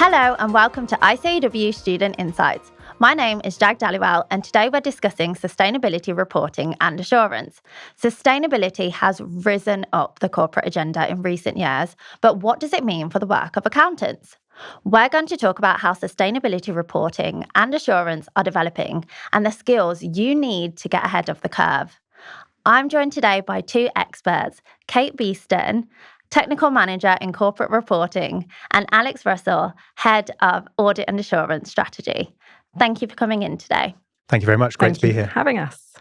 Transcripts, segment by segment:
Hello and welcome to ICAEW Student Insights. My name is Jag Dhaliwal and today we're discussing sustainability reporting and assurance. Sustainability has risen up the corporate agenda in recent years, but what does it mean for the work of accountants? We're going to talk about how sustainability reporting and assurance are developing and the skills you need to get ahead of the curve. I'm joined today by two experts, Kate Beeston, Technical Manager in Corporate Reporting, and Alex Russell, Head of Audit and Assurance Strategy. Thank you for coming in today. Thank you very much. Great to be here. Thank you for having us.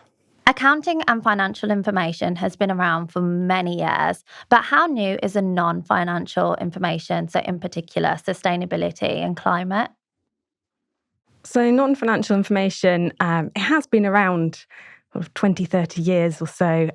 Accounting and financial information has been around for many years, but how new is the non-financial information, so in particular sustainability and climate? So non-financial information, it has been around 20, 30 years or so,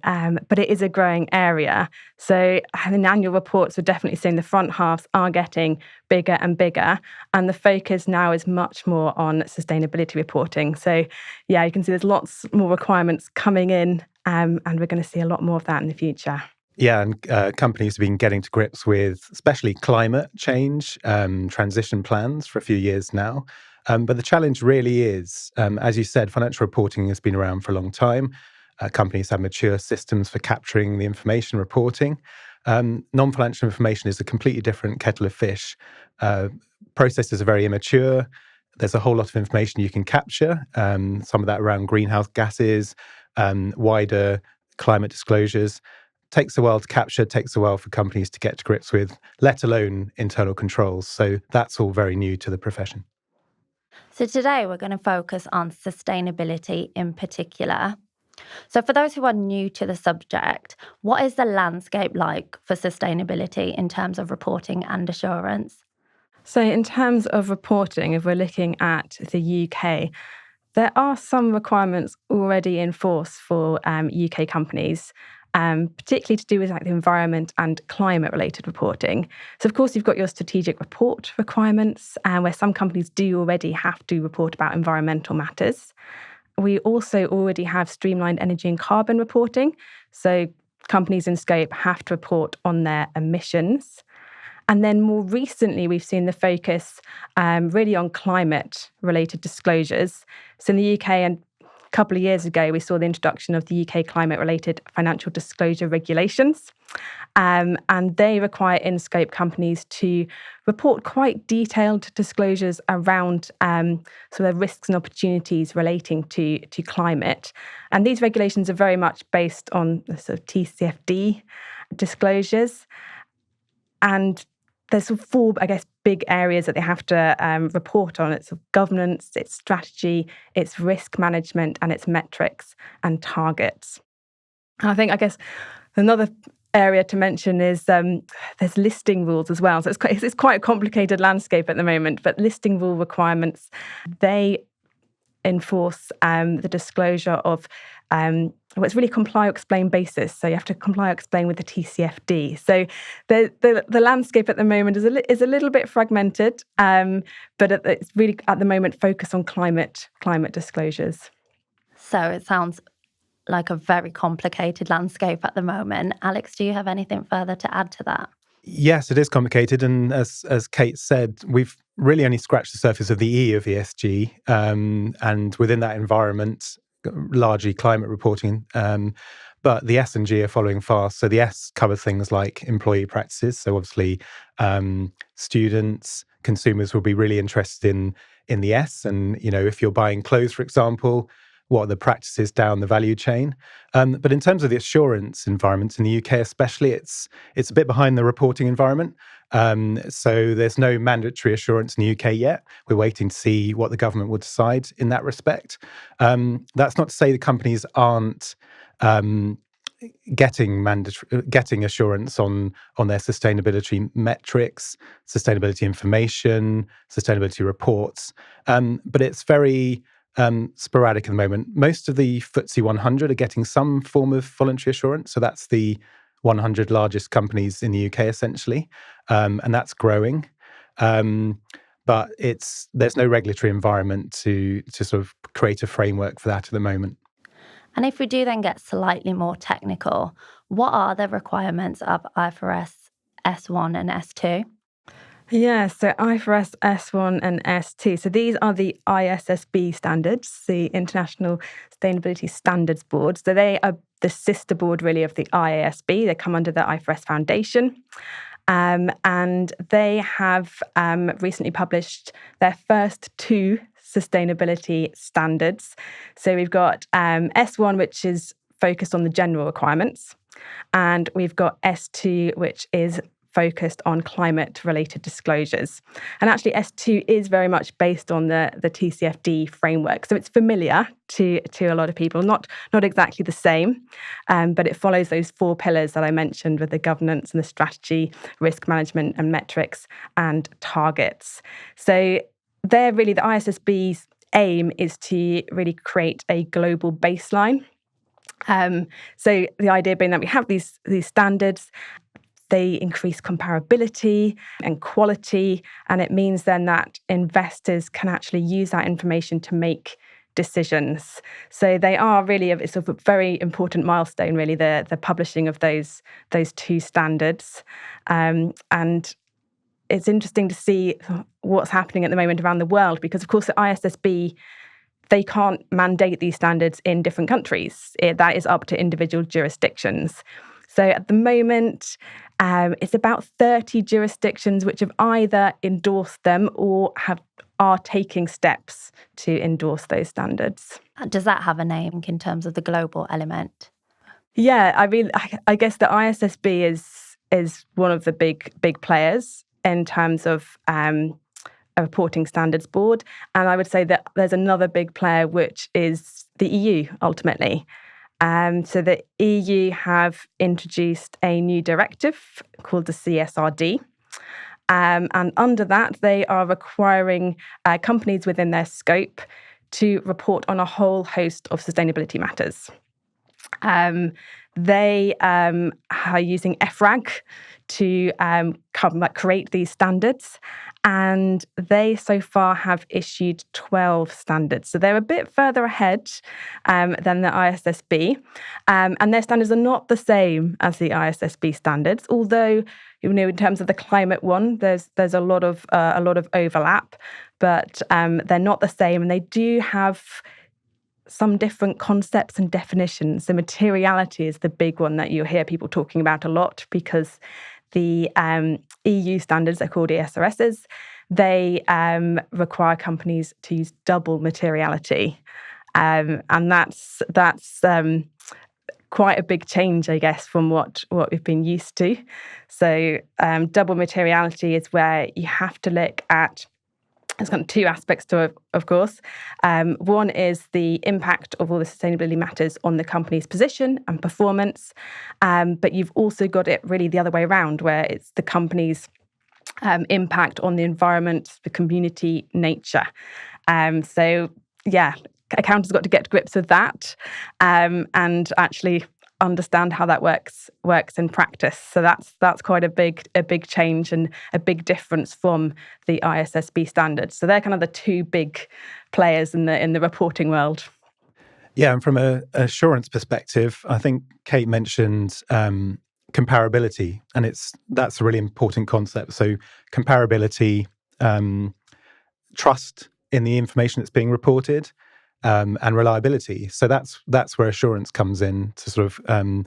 but it is a growing area. So the annual reports are definitely saying the front halves are getting bigger and bigger, and the focus now is much more on sustainability reporting. So yeah, you can see there's lots more requirements coming in, and we're going to see a lot more of that in the future. Yeah, and companies have been getting to grips with especially climate change, transition plans for a few years now. But the challenge really is, as you said, financial reporting has been around for a long time. Companies have mature systems for capturing the information reporting. Non-financial information is a completely different kettle of fish. Processes are very immature. There's a whole lot of information you can capture, some of that around greenhouse gases, wider climate disclosures. Takes a while to capture, takes a while for companies to get to grips with, let alone internal controls. So that's all very new to the profession. So today we're going to focus on sustainability in particular. So for those who are new to the subject, what is the landscape like for sustainability in terms of reporting and assurance? So in terms of reporting, if we're looking at the UK, there are some requirements already in force for UK companies, particularly to do with the environment and climate-related reporting. So, of course, you've got your strategic report requirements, where some companies do already have to report about environmental matters. We also already have streamlined energy and carbon reporting. So, companies in scope have to report on their emissions. And then more recently, we've seen the focus really on climate-related disclosures. So in the UK, and a couple of years ago, we saw the introduction of the UK climate-related financial disclosure regulations. And they require in-scope companies to report quite detailed disclosures around sort of risks and opportunities relating to climate. And these regulations are very much based on the sort of TCFD disclosures. And there's sort of four, big areas that they have to report on. It's sort of governance, it's strategy, it's risk management, and it's metrics and targets. And another area to mention is there's listing rules as well. So it's quite a complicated landscape at the moment, but listing rule requirements, they enforce the disclosure of it's really comply or explain basis. So you have to comply or explain with the TCFD. So the landscape at the moment is a little bit fragmented, but it's really at the moment focused on climate disclosures. So it sounds like a very complicated landscape at the moment. Alex, do you have anything further to add to that? Yes, it is complicated. And as Kate said, we've really only scratched the surface of the E of ESG. And within that environment, largely climate reporting. But the S and G are following fast. So the S covers things like employee practices. So obviously, students, consumers will be really interested in the S. And, if you're buying clothes, for example, what are the practices down the value chain? But in terms of the assurance environment in the UK especially, it's a bit behind the reporting environment. So there's no mandatory assurance in the UK yet. We're waiting to see what the government will decide in that respect. That's not to say the companies aren't getting assurance on their sustainability metrics, sustainability information, sustainability reports. But it's very sporadic at the moment. Most of the FTSE 100 are getting some form of voluntary assurance. So that's the 100 largest companies in the UK, essentially. And that's growing. But there's no regulatory environment to sort of create a framework for that at the moment. And if we do then get slightly more technical, what are the requirements of IFRS S1 and S2? Yeah, so IFRS S1 and S2. So these are the ISSB standards, the International Sustainability Standards Board. So they are the sister board, really, of the IASB. They come under the IFRS Foundation. And they have recently published their first two sustainability standards. So we've got S1, which is focused on the general requirements, and we've got S2, which is focused on climate-related disclosures. And actually, S2 is very much based on the TCFD framework. So it's familiar to a lot of people, not exactly the same, but it follows those four pillars that I mentioned with the governance and the strategy, risk management and metrics and targets. So they're really, the ISSB's aim is to really create a global baseline. So the idea being that we have these standards, they increase comparability and quality, and it means then that investors can actually use that information to make decisions. So they are really it's a very important milestone, really, the publishing of those two standards. And it's interesting to see what's happening at the moment around the world, because, of course, the ISSB, they can't mandate these standards in different countries. That is up to individual jurisdictions. So at the moment, it's about 30 jurisdictions which have either endorsed them or are taking steps to endorse those standards. Does that have a name in terms of the global element? Yeah, I mean, I guess the ISSB is one of the big players in terms of a reporting standards board. And I would say that there's another big player, which is the EU, ultimately. So the EU have introduced a new directive called the CSRD. And under that, they are requiring companies within their scope to report on a whole host of sustainability matters. They are using EFRAG to create these standards, and they so far have issued 12 standards. So they're a bit further ahead than the ISSB, and their standards are not the same as the ISSB standards, although, you know, in terms of the climate one, there's a lot of overlap, but they're not the same, and they do have some different concepts and definitions. The materiality is the big one that you'll hear people talking about a lot, because the EU standards, they're called ESRSs, they require companies to use double materiality. And that's quite a big change, I guess, from what we've been used to. So double materiality is where you have to look at, there's kind of two aspects to it, of course. One is the impact of all the sustainability matters on the company's position and performance. But you've also got it really the other way around, where it's the company's impact on the environment, the community, nature. So, yeah, accountants got to get to grips with that and actually understand how that works in practice. So that's quite a big change and a big difference from the ISSB standards. So they're kind of the two big players in the reporting world. Yeah, and from an assurance perspective, I think Kate mentioned comparability, and that's a really important concept. So comparability, trust in the information that's being reported, and reliability. So that's where assurance comes in to sort of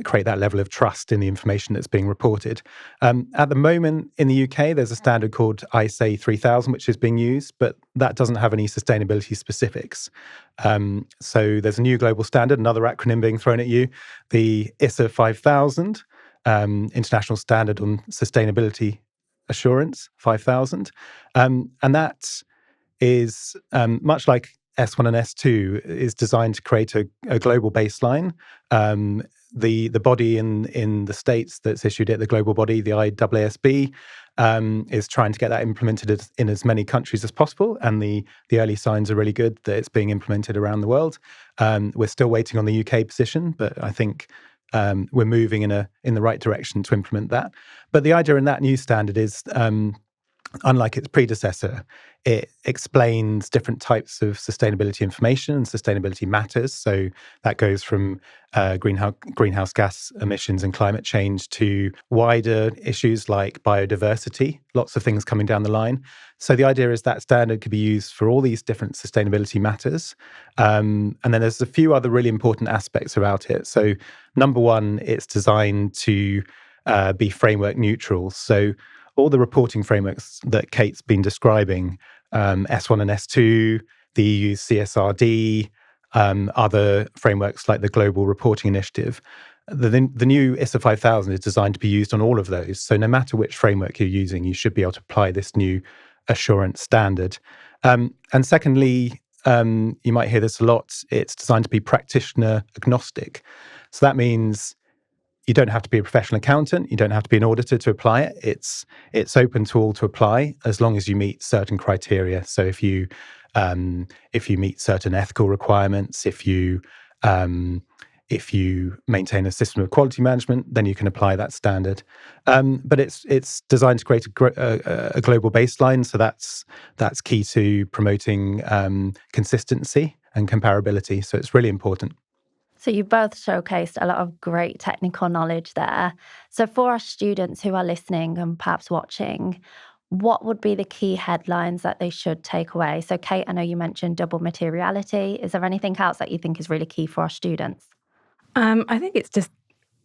create that level of trust in the information that's being reported. At the moment in the UK, there's a standard called ICAEW 3000, which is being used, but that doesn't have any sustainability specifics. So there's a new global standard, another acronym being thrown at you, the ISA 5000, International Standard on Sustainability Assurance 5000. And that is much like S1 and S2 is designed to create a global baseline. The body in the States that's issued it, the global body, the IAASB, is trying to get that implemented in as many countries as possible. And the early signs are really good that it's being implemented around the world. We're still waiting on the UK position, but I think we're moving in the right direction to implement that. But the idea in that new standard is unlike its predecessor, it explains different types of sustainability information and sustainability matters. So that goes from greenhouse gas emissions and climate change to wider issues like biodiversity, lots of things coming down the line. So the idea is that standard could be used for all these different sustainability matters. And then there's a few other really important aspects about it. So number one, it's designed to be framework neutral. So all the reporting frameworks that Kate's been describing, S1 and S2, the EU's CSRD, other frameworks like the Global Reporting Initiative, the new ISA 5000 is designed to be used on all of those. So no matter which framework you're using, you should be able to apply this new assurance standard. And secondly, you might hear this a lot, it's designed to be practitioner agnostic. So that means you don't have to be a professional accountant. You don't have to be an auditor to apply it. It's open to all to apply as long as you meet certain criteria. So if you meet certain ethical requirements, if you maintain a system of quality management, then you can apply that standard. But it's designed to create a global baseline. So that's key to promoting consistency and comparability. So it's really important. So you both showcased a lot of great technical knowledge there. So for our students who are listening and perhaps watching, what would be the key headlines that they should take away? So Kate, I know you mentioned double materiality. Is there anything else that you think is really key for our students? I think it's just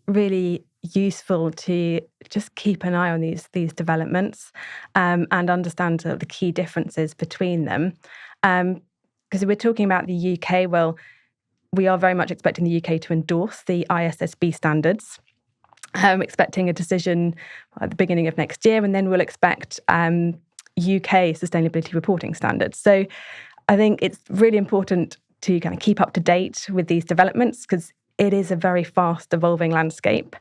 really useful to just keep an eye on these developments and understand the key differences between them. Because we're talking about the UK, well, we are very much expecting the UK to endorse the ISSB standards. Expecting a decision at the beginning of next year, and then we'll expect UK sustainability reporting standards. So I think it's really important to kind of keep up to date with these developments because it is a very fast evolving landscape.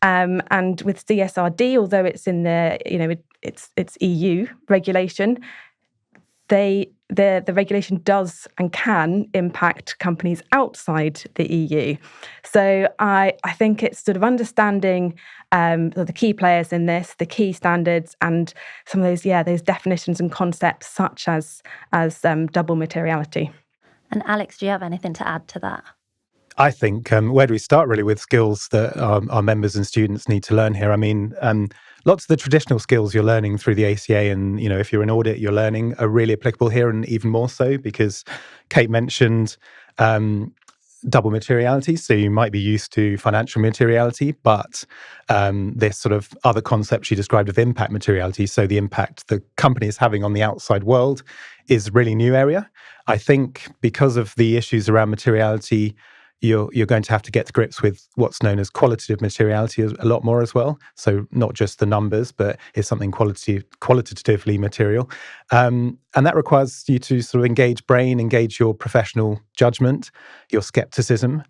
And with CSRD, although it's in it's EU regulation, the regulation does and can impact companies outside the EU. So I think it's sort of understanding the key players in this, the key standards, and some of those definitions and concepts such as double materiality. And Alex, do you have anything to add to that? I think where do we start really with skills that our members and students need to learn here? I mean, lots of the traditional skills you're learning through the ACA and, if you're in audit, you're learning are really applicable here and even more so because Kate mentioned double materiality. So you might be used to financial materiality, but this sort of other concept she described of impact materiality, so the impact the company is having on the outside world is a really new area. I think because of the issues around materiality, you're going to have to get to grips with what's known as qualitative materiality a lot more as well. So not just the numbers, but is something qualitatively material. And that requires you to sort of engage your professional judgment, your skepticism.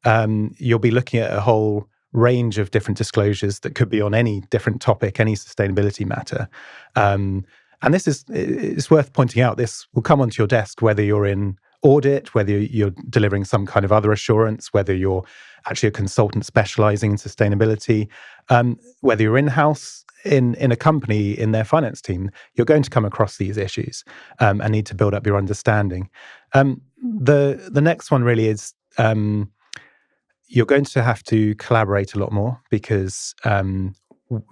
You'll be looking at a whole range of different disclosures that could be on any different topic, any sustainability matter. And it's worth pointing out, this will come onto your desk whether you're in audit, whether you're delivering some kind of other assurance, whether you're actually a consultant specializing in sustainability, whether you're in-house in a company in their finance team, you're going to come across these issues and need to build up your understanding. The next one really is you're going to have to collaborate a lot more because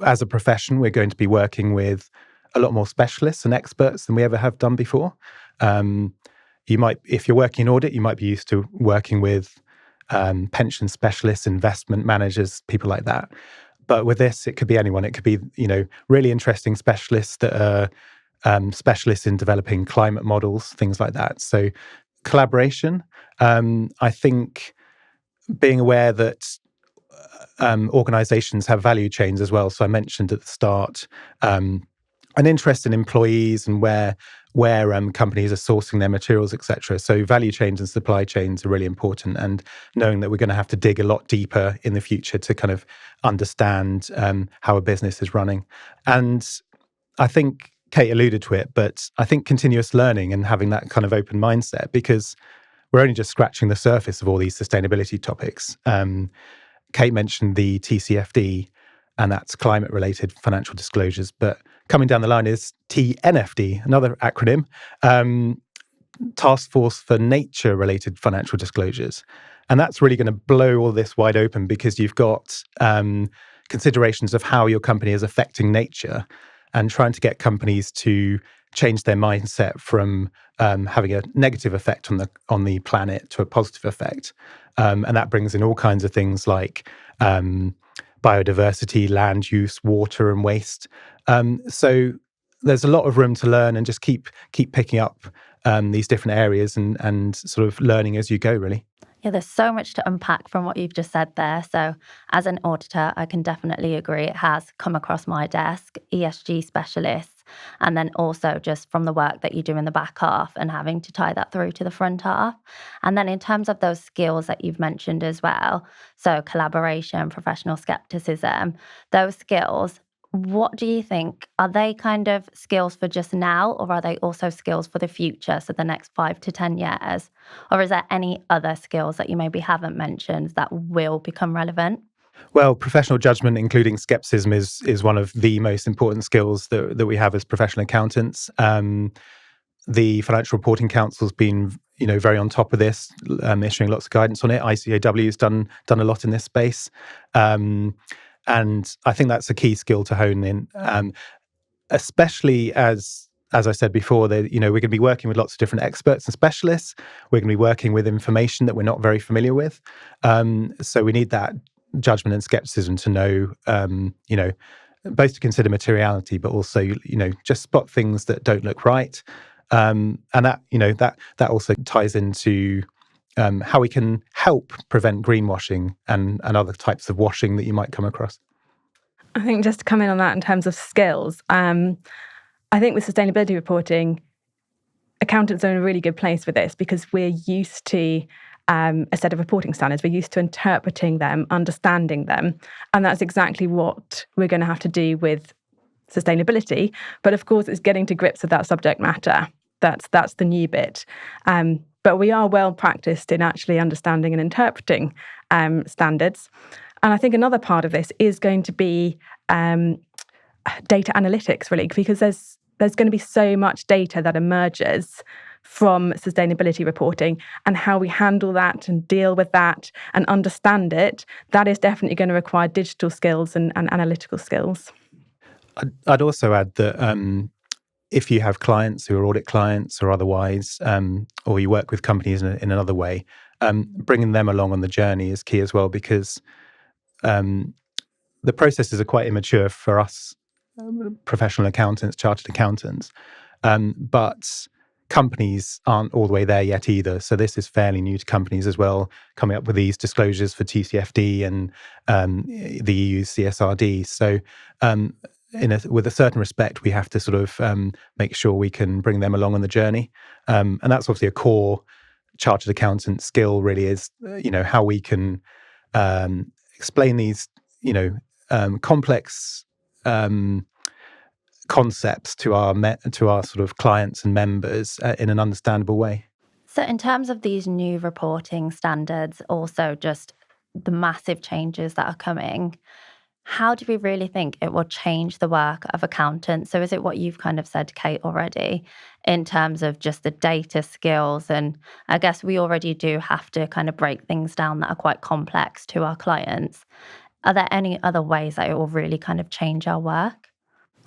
as a profession, we're going to be working with a lot more specialists and experts than we ever have done before. If you're working in audit, you might be used to working with pension specialists, investment managers, people like that. But with this, it could be anyone. It could be, really interesting specialists that are specialists in developing climate models, things like that. So collaboration, I think being aware that organizations have value chains as well. So I mentioned at the start, an interest in employees and where companies are sourcing their materials, etc. So value chains and supply chains are really important, and knowing that we're going to have to dig a lot deeper in the future to kind of understand how a business is running. And I think Kate alluded to it, but I think continuous learning and having that kind of open mindset, because we're only just scratching the surface of all these sustainability topics. Kate mentioned the TCFD. and that's climate-related financial disclosures. But coming down the line is TNFD, another acronym, Task Force for Nature-Related Financial Disclosures. And that's really going to blow all this wide open, because you've got considerations of how your company is affecting nature, and trying to get companies to change their mindset from having a negative effect on the planet to a positive effect. And that brings in all kinds of things like biodiversity, land use, water and waste. So there's a lot of room to learn, and just keep picking up these different areas and sort of learning as you go, really. Yeah, there's so much to unpack from what you've just said there. So as an auditor, I can definitely agree it has come across my desk, ESG specialists, and then also just from the work that you do in the back half and having to tie that through to the front half. And then in terms of those skills that you've mentioned as well, so collaboration, professional skepticism, those skills, what do you think? Are they kind of skills for just now, or are they also skills for the future, so the next 5 to 10 years? Or is there any other skills that you maybe haven't mentioned that will become relevant? Well, professional judgment, including skepticism, is one of the most important skills that we have as professional accountants. The Financial Reporting Council's been, very on top of this, issuing lots of guidance on it. ICAEW has done a lot in this space. And I think that's a key skill to hone in, especially as I said before, we're going to be working with lots of different experts and specialists. We're going to be working with information that we're not very familiar with. So we need that judgment and skepticism to know, both to consider materiality, but also, just spot things that don't look right. And that also ties into how we can help prevent greenwashing and other types of washing that you might come across. I think just to come in on that in terms of skills, I think with sustainability reporting, accountants are in a really good place for this, because we're used to a set of reporting standards. We're used to interpreting them, understanding them. And that's exactly what we're going to have to do with sustainability. But of course, it's getting to grips with that subject matter. That's the new bit. But we are well practiced in actually understanding and interpreting standards. And I think another part of this is going to be data analytics, really, because there's going to be so much data that emerges from sustainability reporting, and how we handle that and deal with that and understand it. That is definitely going to require digital skills and analytical skills. I'd also add that if you have clients who are audit clients or otherwise, or you work with companies in another way, bringing them along on the journey is key as well, because the processes are quite immature for us professional accountants, chartered accountants, but companies aren't all the way there yet either. So this is fairly new to companies as well, coming up with these disclosures for TCFD and the EU CSRD. So with a certain respect, we have to sort of make sure we can bring them along on the journey. And that's obviously a core chartered accountant skill, really, is, how we can explain these, complex concepts to our sort of clients and members in an understandable way. So in terms of these new reporting standards, also just the massive changes that are coming, how do we really think it will change the work of accountants? So is it what you've kind of said, Kate, already, in terms of just the data skills? And I guess we already do have to kind of break things down that are quite complex to our clients. Are there any other ways that it will really kind of change our work?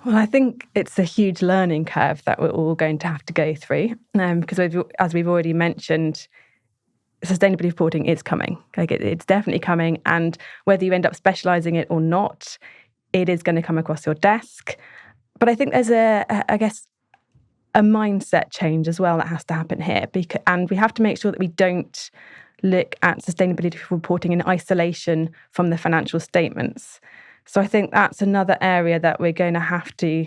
Well, I think it's a huge learning curve that we're all going to have to go through, because as we've already mentioned, sustainability reporting is coming. It's definitely coming, and whether you end up specialising it or not, it is going to come across your desk. But I think there's a mindset change as well that has to happen here, and we have to make sure that we don't look at sustainability reporting in isolation from the financial statements. So I think that's another area that we're going to have to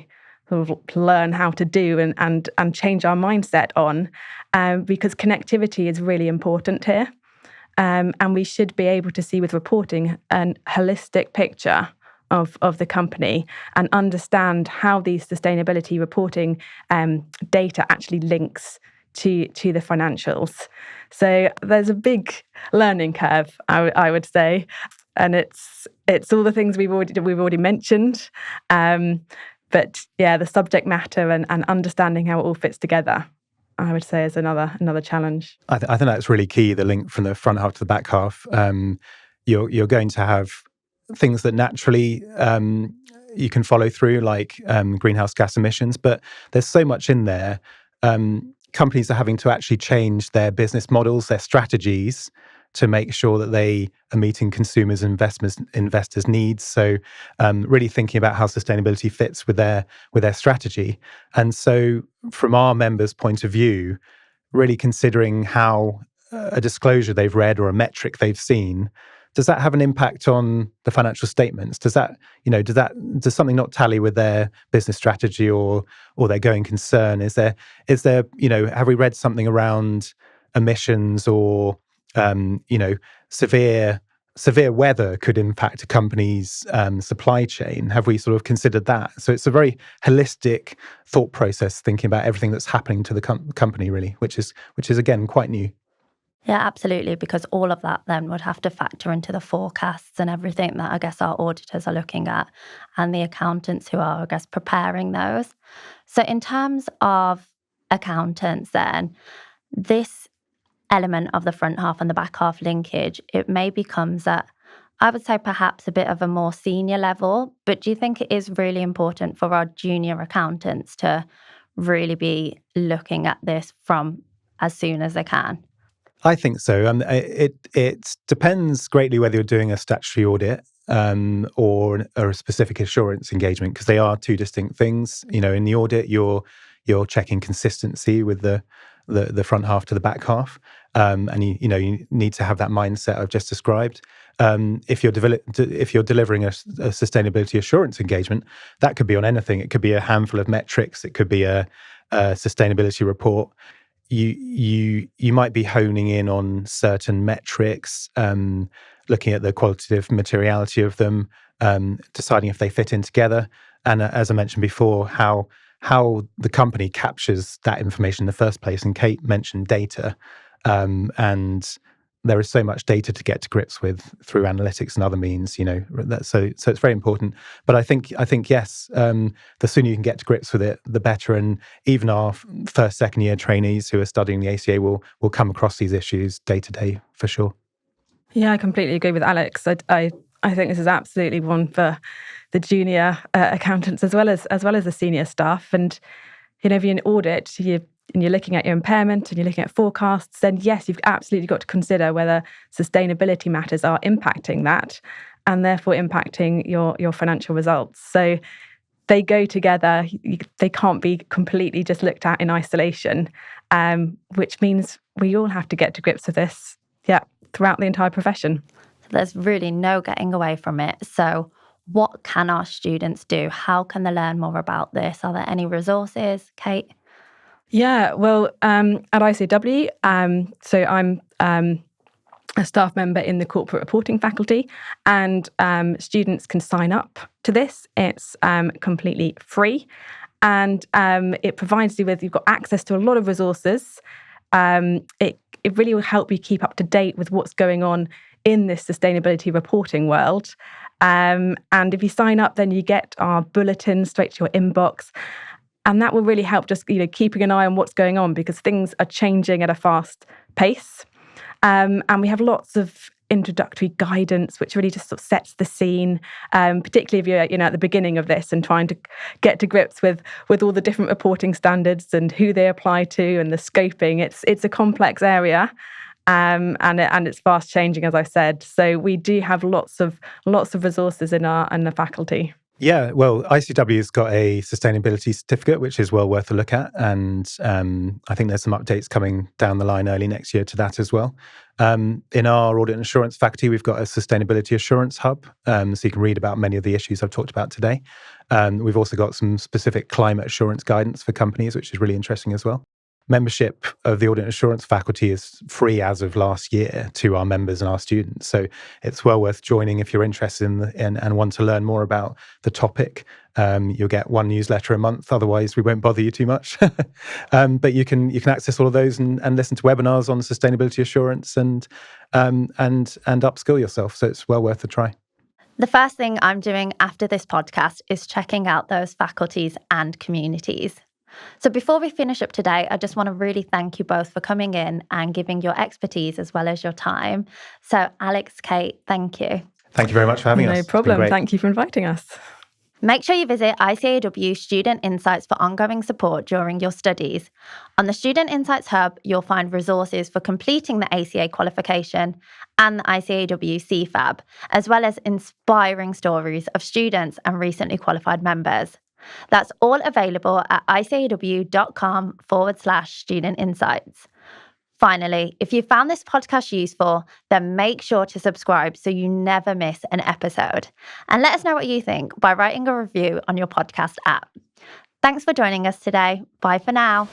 sort of learn how to do and change our mindset on, because connectivity is really important here. And we should be able to see with reporting a holistic picture of the company and understand how these sustainability reporting data actually links to the financials. So there's a big learning curve, I would say. And it's all the things we've already mentioned. But yeah, the subject matter and understanding how it all fits together, I would say, is another challenge. I think that's really key, the link from the front half to the back half. You're going to have things that naturally you can follow through, like greenhouse gas emissions, but there's so much in there. Companies are having to actually change their business models, their strategies, to make sure that they are meeting consumers' and investors' needs. So really thinking about how sustainability fits with their strategy. And so from our members' point of view, really considering how a disclosure they've read or a metric they've seen, does that have an impact on the financial statements? Does something not tally with their business strategy or their going concern? Is there have we read something around emissions or severe weather could impact a company's supply chain? Have we sort of considered that? So it's a very holistic thought process, thinking about everything that's happening to the company, really, which is again quite new. Yeah, absolutely, because all of that then would have to factor into the forecasts and everything that I guess our auditors are looking at and the accountants who are, I guess, preparing those. So in terms of accountants then, this element of the front half and the back half linkage, it may becomes at, I would say, perhaps a bit of a more senior level, but do you think it is really important for our junior accountants to really be looking at this from as soon as they can? I think so. It depends greatly whether you're doing a statutory audit or a specific assurance engagement, because they are two distinct things. In the audit, you're checking consistency with the front half to the back half, and you need to have that mindset I've just described. If you're delivering a sustainability assurance engagement, that could be on anything. It could be a handful of metrics. It could be a sustainability report. You might be honing in on certain metrics, looking at the qualitative materiality of them, deciding if they fit in together, and as I mentioned before, how the company captures that information in the first place. And Kate mentioned data, and there is so much data to get to grips with through analytics and other means. So it's very important. But I think yes, the sooner you can get to grips with it, the better. And even our first, second year trainees who are studying the ACA will come across these issues day to day for sure. Yeah, I completely agree with Alex. I think this is absolutely one for the junior accountants as well as the senior staff. And if you're in audit, and you're looking at your impairment and you're looking at forecasts, then yes, you've absolutely got to consider whether sustainability matters are impacting that and therefore impacting your financial results. So they go together. They can't be completely just looked at in isolation, which means we all have to get to grips with this, throughout the entire profession. There's really no getting away from it. So what can our students do? How can they learn more about this? Are there any resources, Kate? Yeah, well, at ICAEW, so I'm a staff member in the corporate reporting faculty, and students can sign up to this. It's completely free, and it provides you with, you've got access to a lot of resources. It really will help you keep up to date with what's going on in this sustainability reporting world. And if you sign up, then you get our bulletin straight to your inbox. And that will really help just, keeping an eye on what's going on, because things are changing at a fast pace. And we have lots of introductory guidance, which really just sort of sets the scene, particularly if you're, at the beginning of this and trying to get to grips with all the different reporting standards and who they apply to and the scoping. It's a complex area. And it's fast changing, as I said. So we do have lots of resources in the faculty. Yeah, well, ICAEW has got a sustainability certificate, which is well worth a look at. And I think there's some updates coming down the line early next year to that as well. In our audit and assurance faculty, we've got a sustainability assurance hub, so you can read about many of the issues I've talked about today. We've also got some specific climate assurance guidance for companies, which is really interesting as well. Membership of the Audit and Assurance faculty is free as of last year to our members and our students. So it's well worth joining if you're interested in and want to learn more about the topic. You'll get one newsletter a month. Otherwise, we won't bother you too much. But you can access all of those and listen to webinars on sustainability assurance and upskill yourself. So it's well worth a try. The first thing I'm doing after this podcast is checking out those faculties and communities. So before we finish up today, I just want to really thank you both for coming in and giving your expertise as well as your time. So Alex, Kate, thank you. Thank you very much for having us. No problem. Thank you for inviting us. Make sure you visit ICAEW Student Insights for ongoing support during your studies. On the Student Insights Hub, you'll find resources for completing the ACA qualification and the ICAEW CFAB, as well as inspiring stories of students and recently qualified members. That's all available at icaew.com/student insights. Finally, if you found this podcast useful, then make sure to subscribe so you never miss an episode. And let us know what you think by writing a review on your podcast app. Thanks for joining us today. Bye for now.